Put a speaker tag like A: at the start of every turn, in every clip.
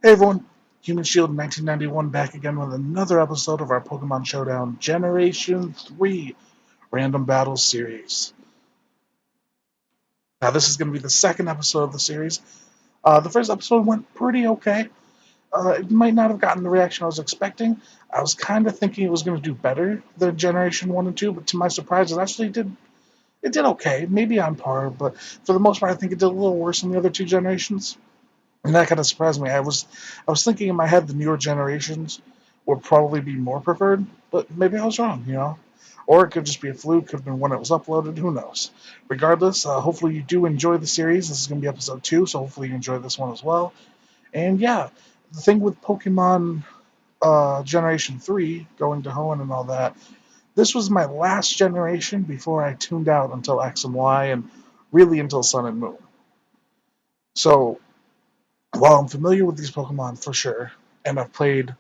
A: Hey everyone, Human Shield 1991 back again with another episode of our Pokemon Showdown Generation 3 Random Battles series. Now this is going to be the second episode of the series. The first episode went pretty okay. It might not have gotten the reaction I was expecting. I was kind of thinking it was going to do better than Generation 1 and 2, but to my surprise it actually did okay. Maybe on par, but for the most part I think it did a little worse than the other two generations. And that kind of surprised me. I was thinking in my head the newer generations would probably be more preferred, but maybe I was wrong. Or it could just be a fluke. Could have been when it was uploaded. Who knows? Regardless, hopefully you do enjoy the series. This is going to be episode 2, so hopefully you enjoy this one as well. And yeah, the thing with Pokemon Generation 3, going to Hoenn and all that, this was my last generation before I tuned out until X and Y and really until Sun and Moon. So while I'm familiar with these Pokemon for sure, and I've played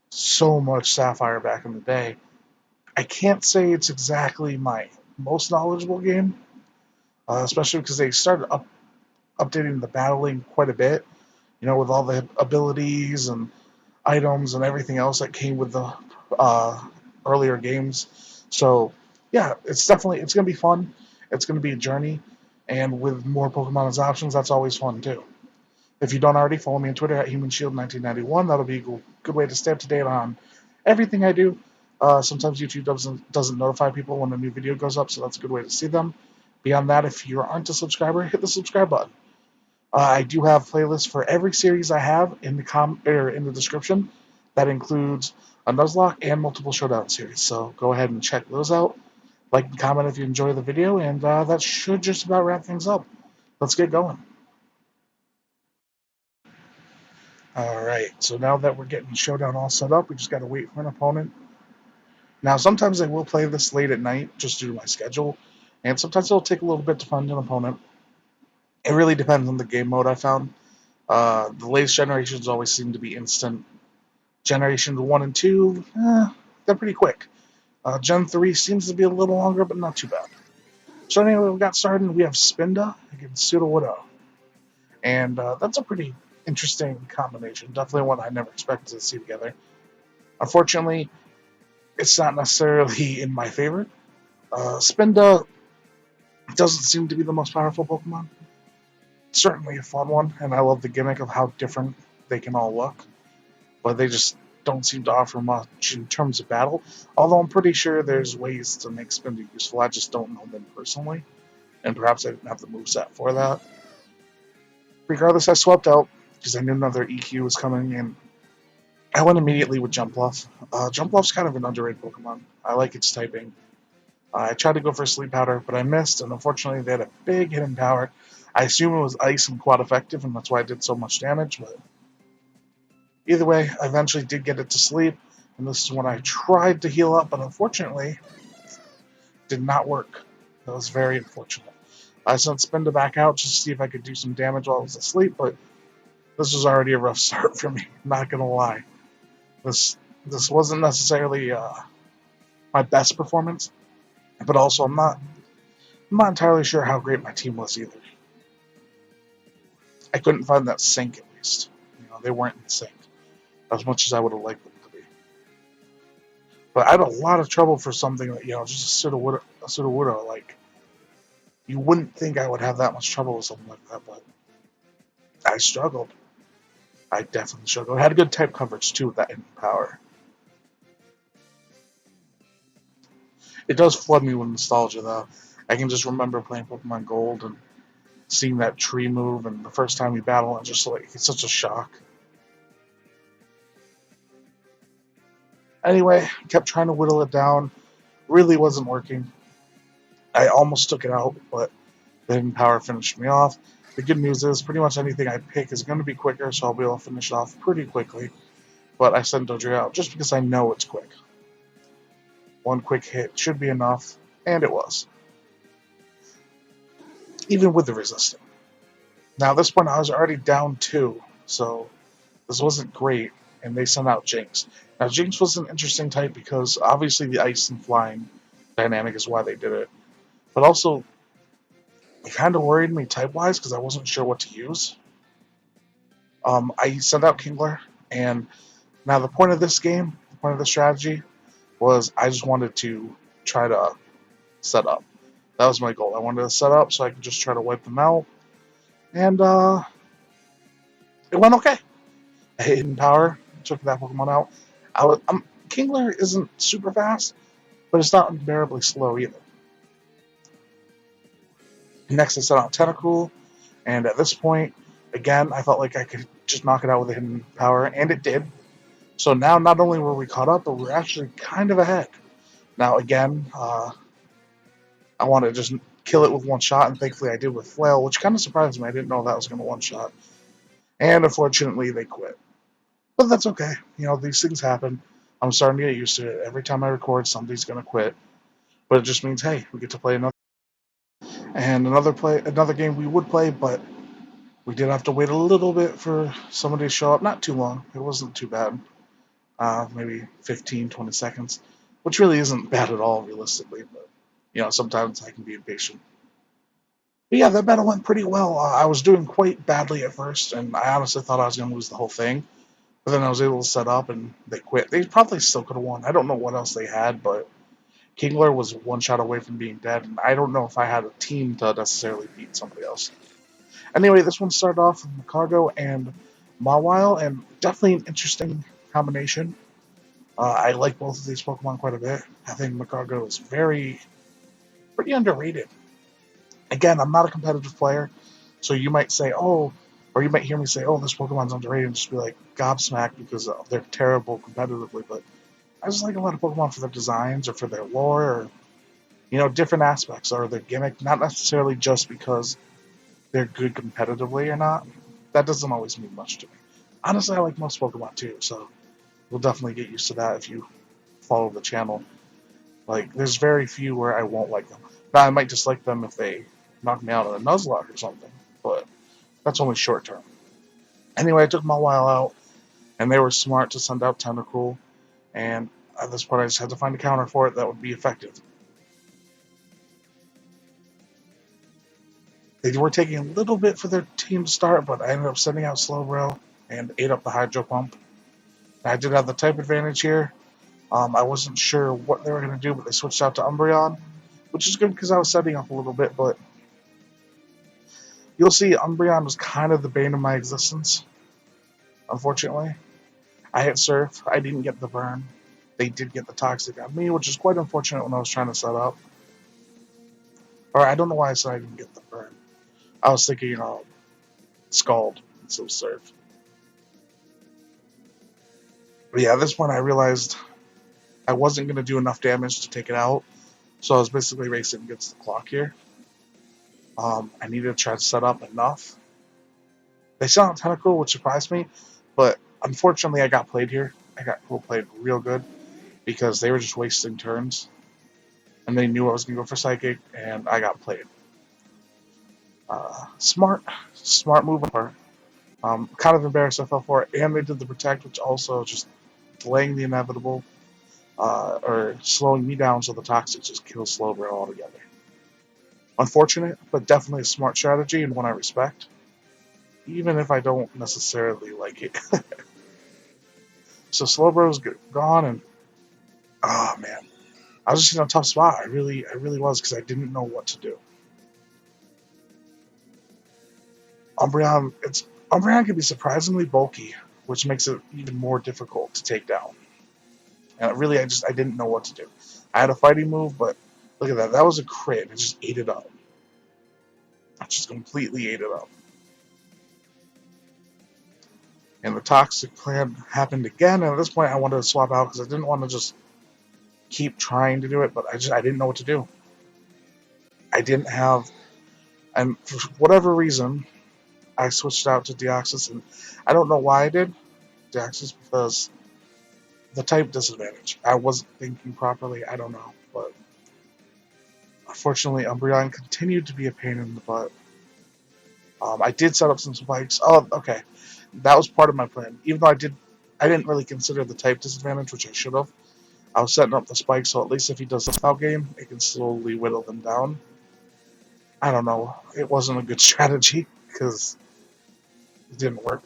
A: so much Sapphire back in the day, I can't say it's exactly my most knowledgeable game, especially because they started updating the battling quite a bit, with all the abilities and items and everything else that came with the earlier games. So, yeah, it's going to be fun. It's going to be a journey, and with more Pokemon as options, that's always fun too. If you don't already, follow me on Twitter at HumanShield1991. That'll be a good way to stay up to date on everything I do. Sometimes YouTube doesn't notify people when a new video goes up, so that's a good way to see them. Beyond that, if you aren't a subscriber, hit the subscribe button. I do have playlists for every series I have in the description. That includes a Nuzlocke and multiple Showdown series. So go ahead and check those out. Like and comment if you enjoy the video, and that should just about wrap things up. Let's get going. Alright, so now that we're getting Showdown all set up, we just gotta wait for an opponent. Now, sometimes I will play this late at night, just due to my schedule, and sometimes it'll take a little bit to find an opponent. It really depends on the game mode I found. The latest generations always seem to be instant. Generation 1 and 2, they're pretty quick. Gen 3 seems to be a little longer, but not too bad. So anyway, we got started, and we have Spinda against Sudowoodo. And that's a pretty interesting combination. Definitely one I never expected to see together. Unfortunately, it's not necessarily in my favor. Spinda doesn't seem to be the most powerful Pokemon. Certainly a fun one, and I love the gimmick of how different they can all look. But they just don't seem to offer much in terms of battle. Although I'm pretty sure there's ways to make Spinda useful. I just don't know them personally. And perhaps I didn't have the moveset for that. Regardless, I swapped out because I knew another EQ was coming, and I went immediately with Jumpluff. Jumpluff's kind of an underrated Pokemon. I like its typing. I tried to go for Sleep Powder, but I missed, and unfortunately they had a big hidden power. I assume it was Ice and quad effective, and that's why I did so much damage, but either way, I eventually did get it to sleep, and this is when I tried to heal up, but unfortunately did not work. That was very unfortunate. I sent Spinda back out just to see if I could do some damage while I was asleep, but this was already a rough start for me, not gonna lie. This wasn't necessarily my best performance, but also I'm not entirely sure how great my team was either. I couldn't find that sync at least. They weren't in sync as much as I would have liked them to be. But I had a lot of trouble for something that, just a Sudowoodo. Like, you wouldn't think I would have that much trouble with something like that, but I struggled. I definitely struggled. I had good type coverage too with that hidden power. It does flood me with nostalgia though. I can just remember playing Pokemon Gold and seeing that tree move, and the first time we battle, it's just like it's such a shock. Anyway, kept trying to whittle it down. Really wasn't working. I almost took it out, but the hidden power finished me off. The good news is pretty much anything I pick is going to be quicker, so I'll be able to finish it off pretty quickly. But I sent Dodrio out just because I know it's quick. One quick hit should be enough, and it was. Even with the resistant. Now, at this point, I was already down 2, so this wasn't great, and they sent out Jinx. Now, Jinx was an interesting type because obviously the ice and flying dynamic is why they did it. But also, it kind of worried me type-wise because I wasn't sure what to use. I sent out Kingler, and now the point of this game, the point of the strategy, was I just wanted to try to set up. That was my goal. I wanted to set up so I could just try to wipe them out, and it went okay. I hit Hidden Power, took that Pokemon out. Kingler isn't super fast, but it's not unbearably slow either. Next, I set out Tentacool, and at this point, again, I felt like I could just knock it out with a Hidden Power, and it did. So now, not only were we caught up, but we're actually kind of ahead. Now, again, I want to just kill it with one shot, and thankfully I did with Flail, which kind of surprised me. I didn't know that was going to one shot. And unfortunately, they quit. But that's okay. You know, these things happen. I'm starting to get used to it. Every time I record, somebody's going to quit. But it just means, hey, we get to play another. And another game we would play, but we did have to wait a little bit for somebody to show up. Not too long. It wasn't too bad. Maybe 15, 20 seconds, which really isn't bad at all, realistically. But, you know, sometimes I can be impatient. But yeah, that battle went pretty well. I was doing quite badly at first, and I honestly thought I was going to lose the whole thing. But then I was able to set up, and they quit. They probably still could have won. I don't know what else they had, but Kingler was one shot away from being dead, and I don't know if I had a team to necessarily beat somebody else. Anyway, this one started off with Macargo and Mawile, and definitely an interesting combination. I like both of these Pokemon quite a bit. I think Macargo is pretty underrated. Again, I'm not a competitive player, so you might say, oh, or you might hear me say, oh, this Pokemon's underrated, and just be like gobsmacked because they're terrible competitively. But I just like a lot of Pokemon for their designs or for their lore or, you know, different aspects or their gimmick, not necessarily just because they're good competitively or not. That doesn't always mean much to me. Honestly, I like most Pokemon too, so we'll definitely get used to that if you follow the channel. Like, there's very few where I won't like them. Now, I might dislike them if they knock me out of a Nuzlocke or something, but that's only short term. Anyway, I took Mawile out, and they were smart to send out Tentacool, and at this point I just had to find a counter for it that would be effective. They were taking a little bit for their team to start, but I ended up sending out Slowbro and ate up the Hydro Pump. I did have the type advantage here. I wasn't sure what they were going to do, but they switched out to Umbreon, which is good because I was setting up a little bit, but you'll see Umbreon was kind of the bane of my existence, unfortunately. I hit Surf. I didn't get the burn. They did get the Toxic on me, which is quite unfortunate when I was trying to set up. Or I don't know why I said I didn't get the burn. I was thinking, Scald instead of Surf. But yeah, at this point I realized I wasn't going to do enough damage to take it out, so I was basically racing against the clock here. I needed to try to set up enough. They sent out Tentacool, which surprised me, but unfortunately I got played here. I got played real good because they were just wasting turns, and they knew I was going to go for Psychic, and I got played. Smart move on part. Kind of embarrassed I fell for it, and they did the Protect, which also just delaying the inevitable, or slowing me down so the Toxic just kills Slowbro altogether. Unfortunate, but definitely a smart strategy and one I respect, even if I don't necessarily like it. So Slowbro's gone, and oh man, I was just in a tough spot. I really was because I didn't know what to do. Umbreon can be surprisingly bulky, which makes it even more difficult to take down. And really, I didn't know what to do. I had a fighting move, but look at that. That was a crit. It just ate it up. It just completely ate it up. And the Toxic plan happened again, and at this point I wanted to swap out because I didn't want to just keep trying to do it, but I didn't know what to do. I didn't have, and for whatever reason, I switched out to Deoxys, and I don't know why I did Deoxys because the type disadvantage. I wasn't thinking properly, I don't know, but unfortunately Umbreon continued to be a pain in the butt. I did set up some spikes. Oh, okay. That was part of my plan. Even though I didn't really consider the type disadvantage, which I should have. I was setting up the spikes, so at least if he does the foul game, it can slowly whittle them down. I don't know. It wasn't a good strategy, because it didn't work.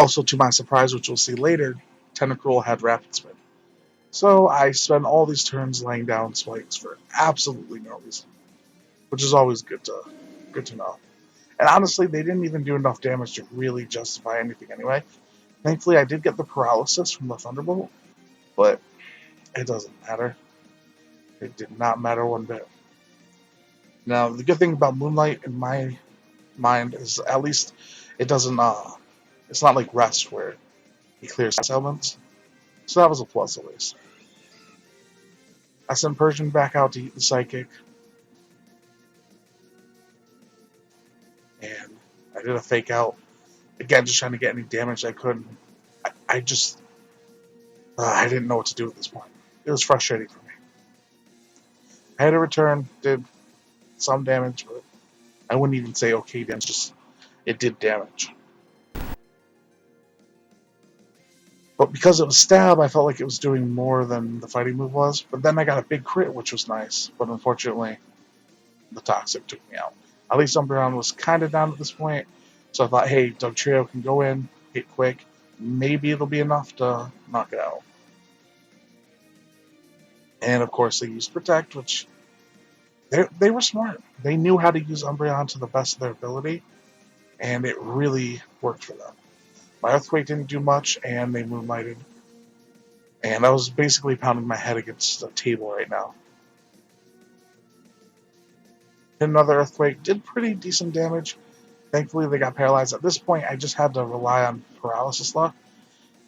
A: Also, to my surprise, which we'll see later, Tentacruel had Rapid Spin. So I spent all these turns laying down spikes for absolutely no reason, which is always good to know. And honestly, they didn't even do enough damage to really justify anything anyway. Thankfully, I did get the paralysis from the Thunderbolt, but it doesn't matter. It did not matter one bit. Now, the good thing about Moonlight in my mind is at least it doesn't. It's not like Rest where he clears elements. So that was a plus at least. I sent Persian back out to eat the Psychic, and I did a fake out again, just trying to get any damage I could. I just I didn't know what to do at this point. It was frustrating for me. I had a return, did some damage, but I wouldn't even say okay damage. Just it did damage. But because it was stab, I felt like it was doing more than the fighting move was. But then I got a big crit, which was nice. But unfortunately, the Toxic took me out. At least Umbreon was kind of down at this point. So I thought, hey, Dugtrio can go in, hit quick. Maybe it'll be enough to knock it out. And of course, they used Protect, which they were smart. They knew how to use Umbreon to the best of their ability. And it really worked for them. My Earthquake didn't do much, and they Moonlighted. And I was basically pounding my head against a table right now. Another Earthquake did pretty decent damage. Thankfully, they got paralyzed. At this point, I just had to rely on paralysis luck.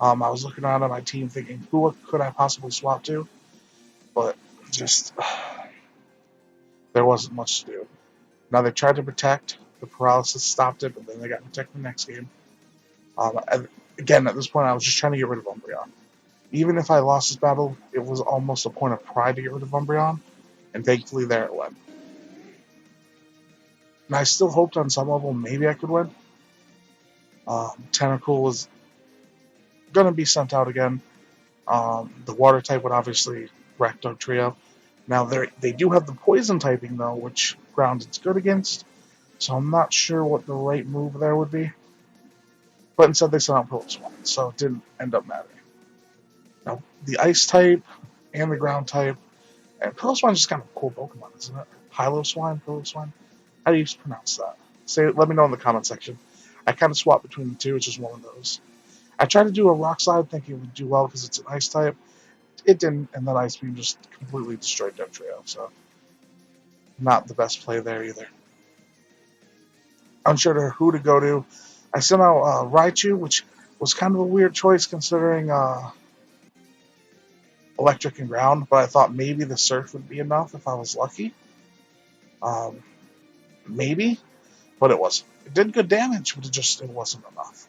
A: I was looking around at my team thinking, who could I possibly swap to? But just, there wasn't much to do. Now, they tried to protect. The paralysis stopped it, but then they got protected the next game. Again, at this point, I was just trying to get rid of Umbreon. Even if I lost this battle, it was almost a point of pride to get rid of Umbreon, and thankfully there it went. And I still hoped on some level maybe I could win. Tentacruel was going to be sent out again. The water type would obviously wreck Dugtrio. Now, they do have the poison typing, though, which ground it's good against, so I'm not sure what the right move there would be. But instead they sent out Piloswine, so it didn't end up mattering. Now, the ice type and the ground type, and Piloswine is just kind of a cool Pokemon, isn't it? Piloswine? How do you pronounce that? Let me know in the comment section. I kind of swap between the two, it's just one of those. I tried to do a Rock Slide thinking it would do well because it's an ice type. It didn't, and then Ice Beam just completely destroyed Dugtrio, so not the best play there either. Unsure to who to go to. I sent out Raichu, which was kind of a weird choice considering electric and ground, but I thought maybe the Surf would be enough if I was lucky. Maybe, but it wasn't. It did good damage, but it wasn't enough.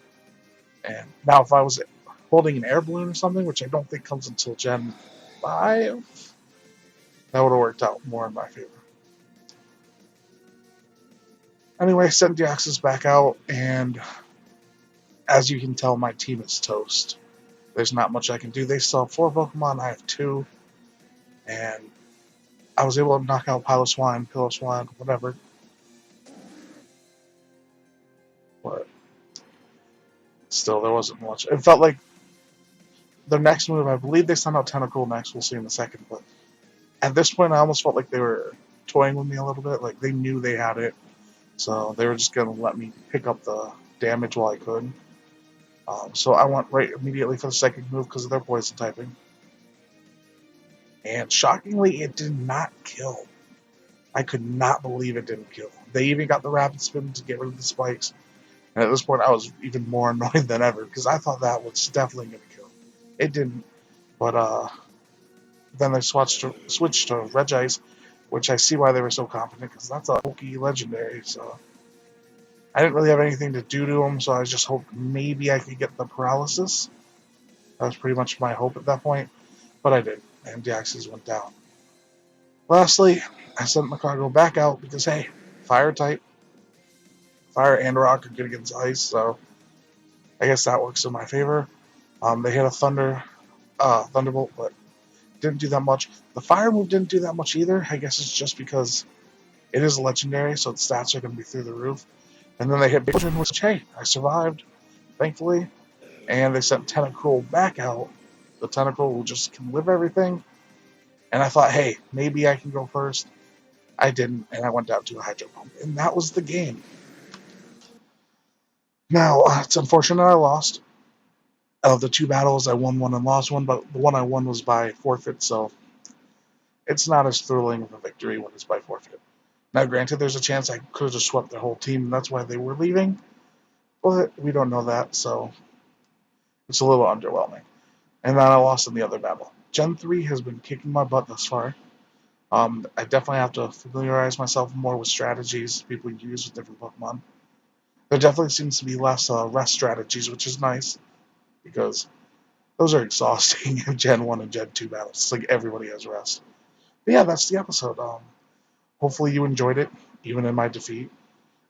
A: And now if I was holding an air balloon or something, which I don't think comes until Gen 5, that would have worked out more in my favor. Anyway, sent Deoxys back out, and as you can tell, my team is toast. There's not much I can do. They still have 4 Pokemon, I have 2, and I was able to knock out Piloswine, whatever. But still, there wasn't much. It felt like their next move, I believe they sent out Tentacruel next, we'll see in a second, but at this point I almost felt like they were toying with me a little bit, like they knew they had it, so they were just going to let me pick up the damage while I could. So I went right immediately for the second move because of their poison typing. And shockingly, it did not kill. I could not believe it didn't kill. They even got the Rapid Spin to get rid of the spikes. And at this point, I was even more annoyed than ever because I thought that was definitely going to kill. It didn't. But then they switched to Regice, which I see why they were so confident because that's a bulky legendary. So I didn't really have anything to do to them, so I just hoped maybe I could get the paralysis. That was pretty much my hope at that point, but I didn't, and Deoxys went down. Lastly, I sent Macago back out because, hey, fire type. Fire and rock are good against ice, so I guess that works in my favor. They hit a Thunderbolt, but didn't do that much. The fire move didn't do that much either. I guess it's just because it is legendary, so its stats are going to be through the roof. And then they hit Big Potion, which, hey, I survived, thankfully. and they sent Tentacruel back out. The Tentacruel just can live everything, and I thought, hey, maybe I can go first. I didn't, and I went down to a Hydro Pump, and that was the game. Now, it's unfortunate I lost. Of the two battles, I won one and lost one, but the one I won was by forfeit, so it's not as thrilling of a victory when it's by forfeit. Now, granted, there's a chance I could have just swept their whole team, and that's why they were leaving, but we don't know that, so it's a little underwhelming. And then I lost in the other battle. Gen 3 has been kicking my butt thus far. I definitely have to familiarize myself more with strategies people use with different Pokemon. There definitely seems to be less rest strategies, which is nice, because those are exhausting in Gen 1 and Gen 2 battles. It's like everybody has rest. But yeah, that's the episode. Hopefully you enjoyed it, even in my defeat.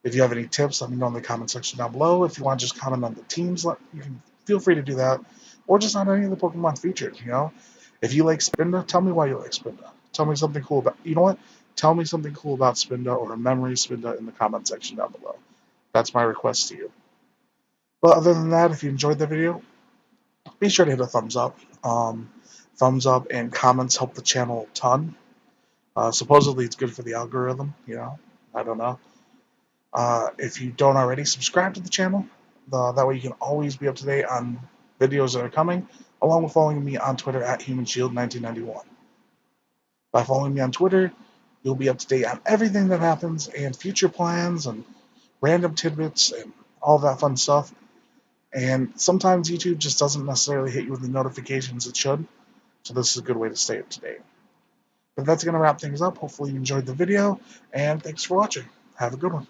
A: If you have any tips, let me know in the comment section down below. If you want to just comment on the teams, you can feel free to do that. Or just on any of the Pokemon featured, you know? If you like Spinda, tell me why you like Spinda. Tell me something cool about, you know what? Tell me something cool about Spinda or a memory Spinda in the comment section down below. That's my request to you. But other than that, if you enjoyed the video, be sure to hit a thumbs up. Thumbs up and comments help the channel a ton. Supposedly it's good for the algorithm, you know? I don't know. If you don't already, subscribe to the channel. That way you can always be up to date on videos that are coming, along with following me on Twitter at HumanShield1991. By following me on Twitter, you'll be up to date on everything that happens and future plans and random tidbits and all that fun stuff. And sometimes YouTube just doesn't necessarily hit you with the notifications it should, so this is a good way to stay up to date. But that's going to wrap things up. Hopefully you enjoyed the video, and thanks for watching. Have a good one.